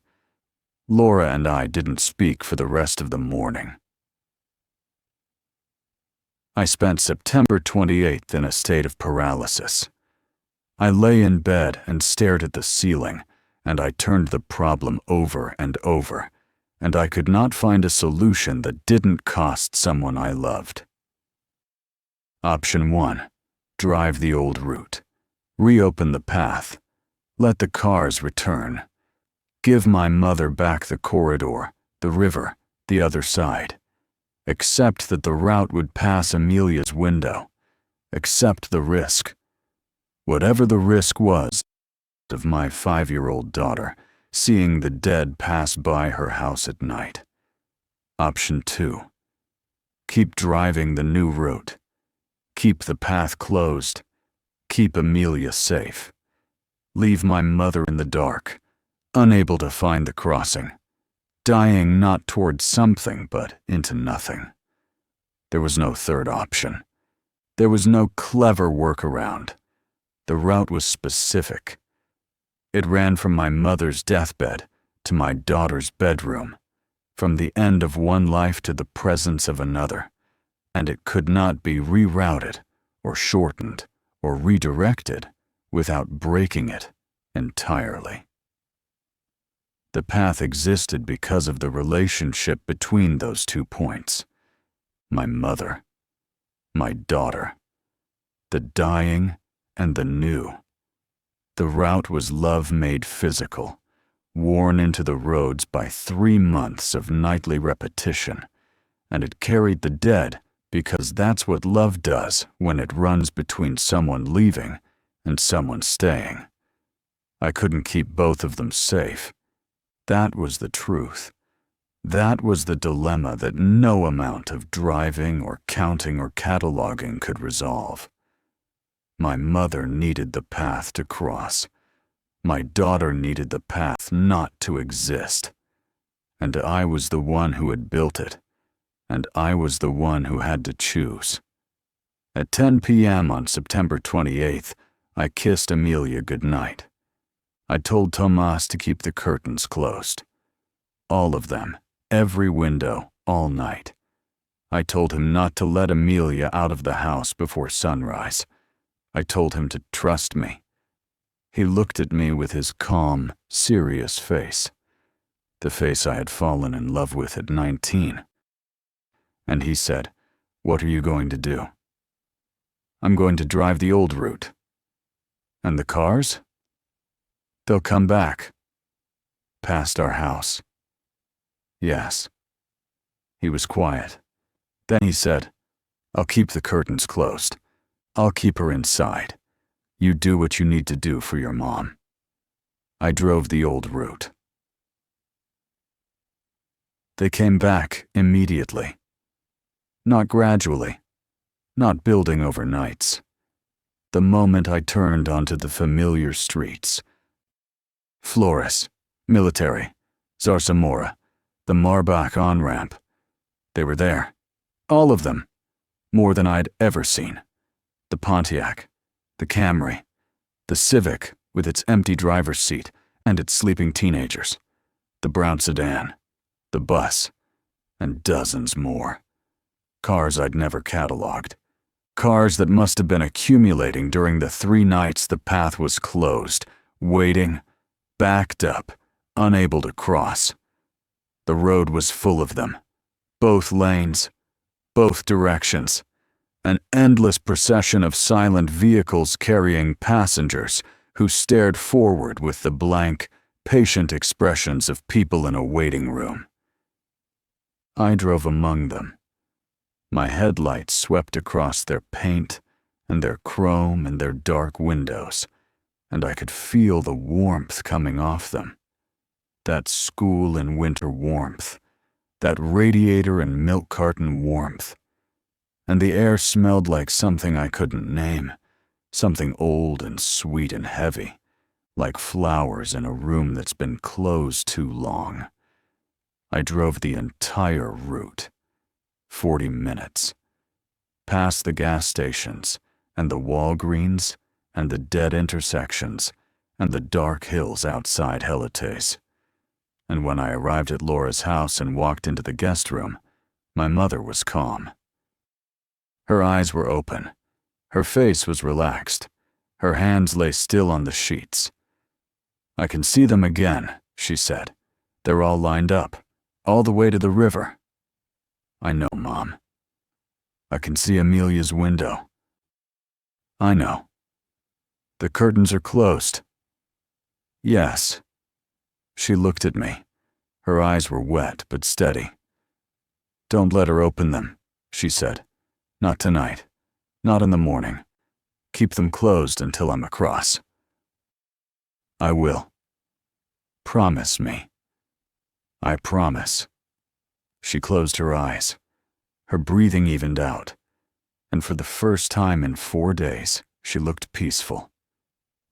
Laura and I didn't speak for the rest of the morning. I spent September 28th in a state of paralysis. I lay in bed and stared at the ceiling, and I turned the problem over and over, and I could not find a solution that didn't cost someone I loved. Option 1. Drive the old route. Reopen the path. Let the cars return. Give my mother back the corridor, the river, the other side. Accept that the route would pass Amelia's window. Accept the risk. Whatever the risk was, of my 5-year-old daughter seeing the dead pass by her house at night. Option 2. Keep driving the new route. Keep the path closed. Keep Amelia safe. Leave my mother in the dark, unable to find the crossing, dying not towards something but into nothing. There was no third option. There was no clever workaround. The route was specific. It ran from my mother's deathbed to my daughter's bedroom, from the end of one life to the presence of another, and it could not be rerouted or shortened or redirected without breaking it entirely. The path existed because of the relationship between those 2 points. My mother, my daughter, the dying and the new. The route was love made physical, worn into the roads by 3 months of nightly repetition, and it carried the dead because that's what love does when it runs between someone leaving and someone staying. I couldn't keep both of them safe. That was the truth. That was the dilemma that no amount of driving or counting or cataloging could resolve. My mother needed the path to cross. My daughter needed the path not to exist. And I was the one who had built it. And I was the one who had to choose. At 10 p.m. on September 28th, I kissed Amelia goodnight. I told Tomas to keep the curtains closed. All of them, every window, all night. I told him not to let Amelia out of the house before sunrise. I told him to trust me. He looked at me with his calm, serious face. the face I had fallen in love with at 19. And he said, "What are you going to do?" "I'm going to drive the old route." "And the cars?" "They'll come back." "Past our house." "Yes." He was quiet. Then he said, "I'll keep the curtains closed. I'll keep her inside. You do what you need to do for your mom." I drove the old route. They came back immediately. Not gradually. Not building over nights. The moment I turned onto the familiar streets. Flores, Military, Zarzamora, the Marbach on-ramp. They were there. All of them. More than I'd ever seen. The Pontiac, the Camry, the Civic with its empty driver's seat and its sleeping teenagers, the brown sedan, the bus, and dozens more. Cars I'd never cataloged. Cars that must have been accumulating during the 3 nights the path was closed, waiting, backed up, unable to cross. The road was full of them. Both lanes, both directions. An endless procession of silent vehicles carrying passengers who stared forward with the blank, patient expressions of people in a waiting room. I drove among them. My headlights swept across their paint and their chrome and their dark windows, and I could feel the warmth coming off them. That school in winter warmth, that radiator and milk carton warmth. And the air smelled like something I couldn't name, something old and sweet and heavy, like flowers in a room that's been closed too long. I drove the entire route, 40 minutes, past the gas stations and the Walgreens and the dead intersections and the dark hills outside Helites. And when I arrived at Laura's house and walked into the guest room, my mother was calm. Her eyes were open. Her face was relaxed. Her hands lay still on the sheets. "I can see them again," she said. "They're all lined up, all the way to the river." "I know, Mom." "I can see Amelia's window." "I know." "The curtains are closed." "Yes." She looked at me. Her eyes were wet but steady. "Don't let her open them," she said. "Not tonight. Not in the morning. Keep them closed until I'm across." "I will." "Promise me." "I promise." She closed her eyes. Her breathing evened out, and for the first time in 4 days, she looked peaceful.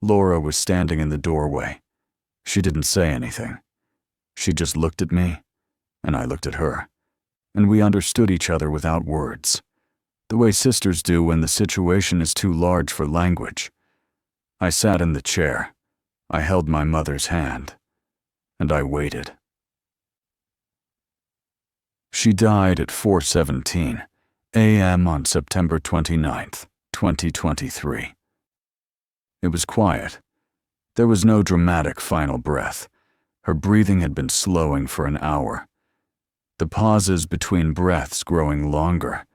Laura was standing in the doorway. She didn't say anything. She just looked at me, and I looked at her, and we understood each other without words, the way sisters do when the situation is too large for language. I sat in the chair. I held my mother's hand, and I waited. She died at 4:17 a.m. on September 29th, 2023. It was quiet. There was no dramatic final breath. Her breathing had been slowing for an hour. The pauses between breaths growing longer,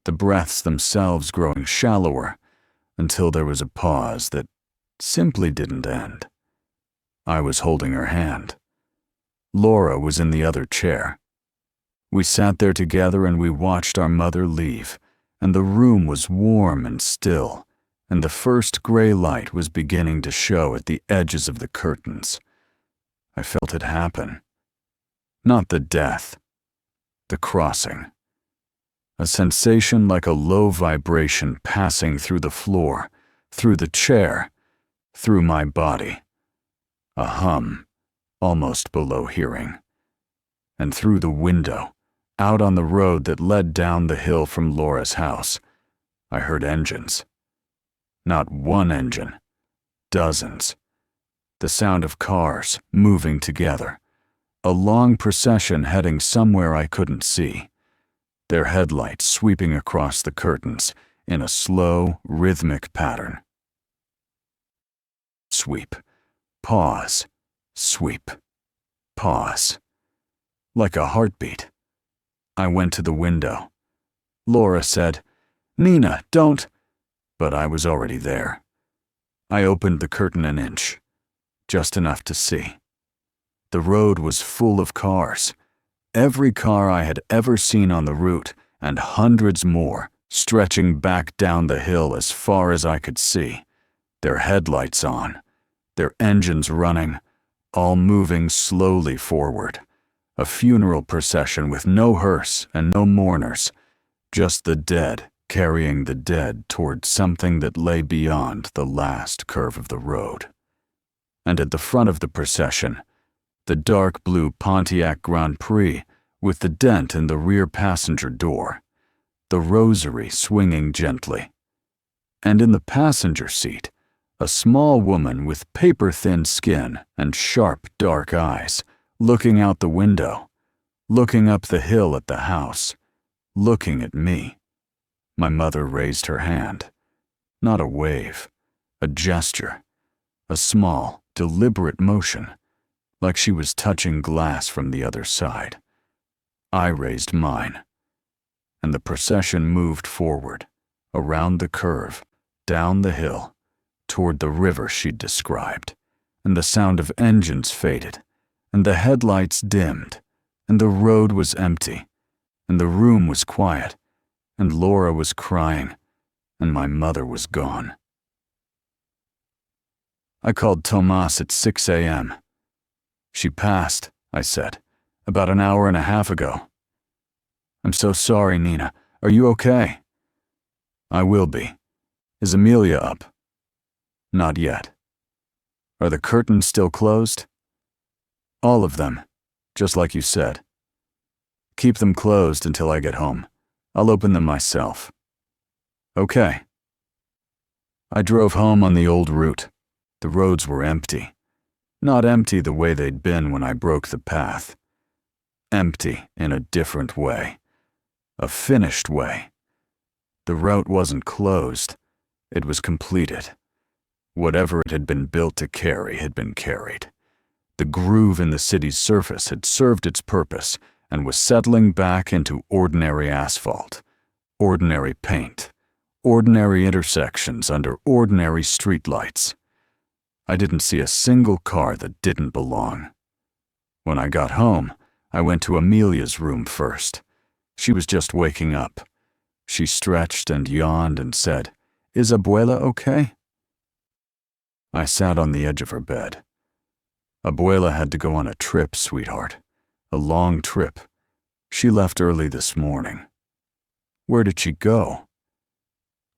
the breaths themselves growing shallower, until there was a pause that simply didn't end. I was holding her hand. Laura was in the other chair. We sat there together and we watched our mother leave, and the room was warm and still, and the first gray light was beginning to show at the edges of the curtains. I felt it happen. Not the death, the crossing. A sensation like a low vibration passing through the floor, through the chair, through my body. A hum, almost below hearing. And through the window, out on the road that led down the hill from Laura's house, I heard engines. Not one engine, dozens. The sound of cars moving together. A long procession heading somewhere I couldn't see. Their headlights sweeping across the curtains in a slow, rhythmic pattern. Sweep, pause, sweep, pause. like a heartbeat. I went to the window. Laura said, "Nina, don't," but I was already there. I opened the curtain an inch, just enough to see. The road was full of cars. Every car I had ever seen on the route, and hundreds more, stretching back down the hill as far as I could see, their headlights on, their engines running, all moving slowly forward. A funeral procession with no hearse and no mourners, just the dead carrying the dead toward something that lay beyond the last curve of the road. And at the front of the procession, the dark blue Pontiac Grand Prix with the dent in the rear passenger door, the rosary swinging gently. And in the passenger seat, a small woman with paper-thin skin and sharp, dark eyes, looking out the window, looking up the hill at the house, looking at me. My mother raised her hand. Not a wave, a gesture, a small, deliberate motion, like she was touching glass from the other side. I raised mine, and the procession moved forward, around the curve, down the hill, toward the river she'd described, and the sound of engines faded, and the headlights dimmed, and the road was empty, and the room was quiet, and Laura was crying, and my mother was gone. I called Tomas at 6 a.m. "She passed," I said, "about an hour and a half ago." "I'm so sorry, Nina. Are you okay?" "I will be. Is Amelia up?" "Not yet." "Are the curtains still closed?" "All of them, just like you said." "Keep them closed until I get home. I'll open them myself." "Okay." I drove home on the old route. The roads were empty. Not empty the way they'd been when I broke the path. Empty in a different way. A finished way. The route wasn't closed. It was completed. Whatever it had been built to carry had been carried. The groove in the city's surface had served its purpose and was settling back into ordinary asphalt, ordinary paint, ordinary intersections under ordinary streetlights. I didn't see a single car that didn't belong. When I got home, I went to Amelia's room first. She was just waking up. She stretched and yawned and said, "Is Abuela okay?" I sat on the edge of her bed. "Abuela had to go on a trip, sweetheart. A long trip. She left early this morning." "Where did she go?"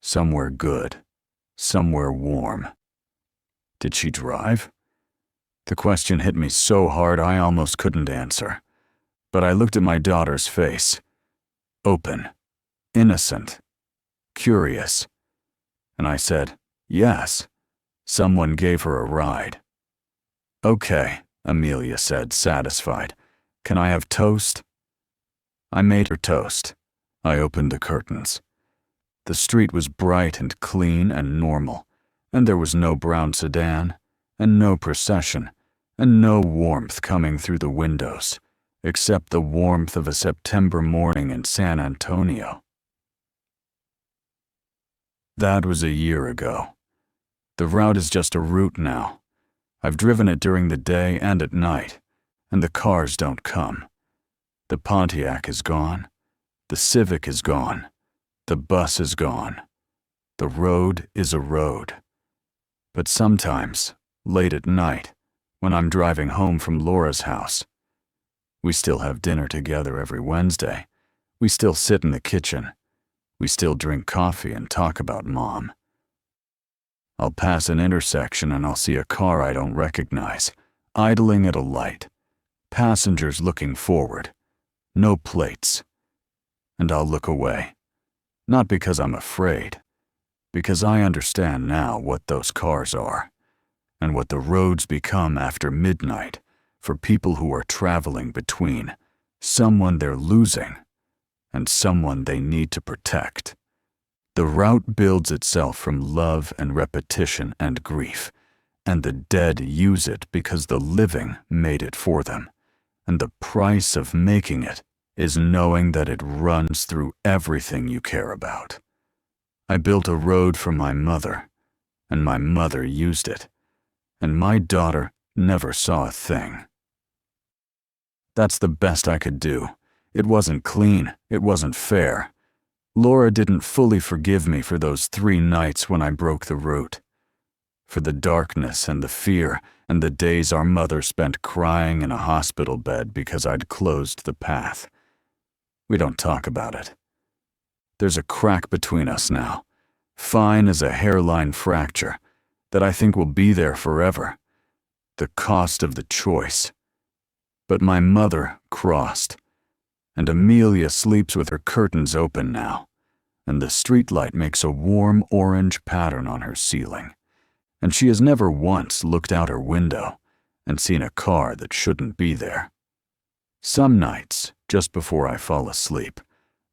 "Somewhere good. Somewhere warm." "Did she drive?" The question hit me so hard I almost couldn't answer. But I looked at my daughter's face. Open. Innocent. Curious. And I said, "Yes." Someone gave her a ride. "Okay," Amelia said, satisfied. "Can I have toast?" I made her toast. I opened the curtains. The street was bright and clean and normal, and there was no brown sedan, and no procession, and no warmth coming through the windows, except the warmth of a September morning in San Antonio. That was a year ago. The route is just a route now. I've driven it during the day and at night, and the cars don't come. The Pontiac is gone. The Civic is gone. The bus is gone. The road is a road. But sometimes, late at night, when I'm driving home from Laura's house, we still have dinner together every Wednesday. We still sit in the kitchen. We still drink coffee and talk about Mom. I'll pass an intersection and I'll see a car I don't recognize, idling at a light, passengers looking forward, no plates. And I'll look away, not because I'm afraid, because I understand now what those cars are, and what the roads become after midnight for people who are traveling between someone they're losing and someone they need to protect. The route builds itself from love and repetition and grief, and the dead use it because the living made it for them, and the price of making it is knowing that it runs through everything you care about. I built a road for my mother, and my mother used it, and my daughter never saw a thing. That's the best I could do. It wasn't clean, it wasn't fair. Laura didn't fully forgive me for those 3 nights when I broke the route. For the darkness and the fear and the days our mother spent crying in a hospital bed because I'd closed the path. We don't talk about it. There's a crack between us now, fine as a hairline fracture, that I think will be there forever. The cost of the choice. But my mother crossed, and Amelia sleeps with her curtains open now, and the streetlight makes a warm orange pattern on her ceiling, and she has never once looked out her window and seen a car that shouldn't be there. Some nights, just before I fall asleep,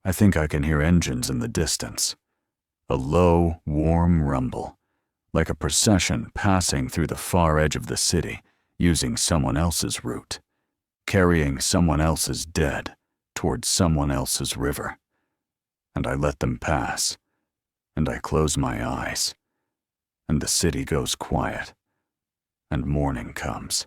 I think I can hear engines in the distance. A low, warm rumble, like a procession passing through the far edge of the city, using someone else's route, carrying someone else's dead towards someone else's river. And I let them pass, and I close my eyes, and the city goes quiet, and morning comes.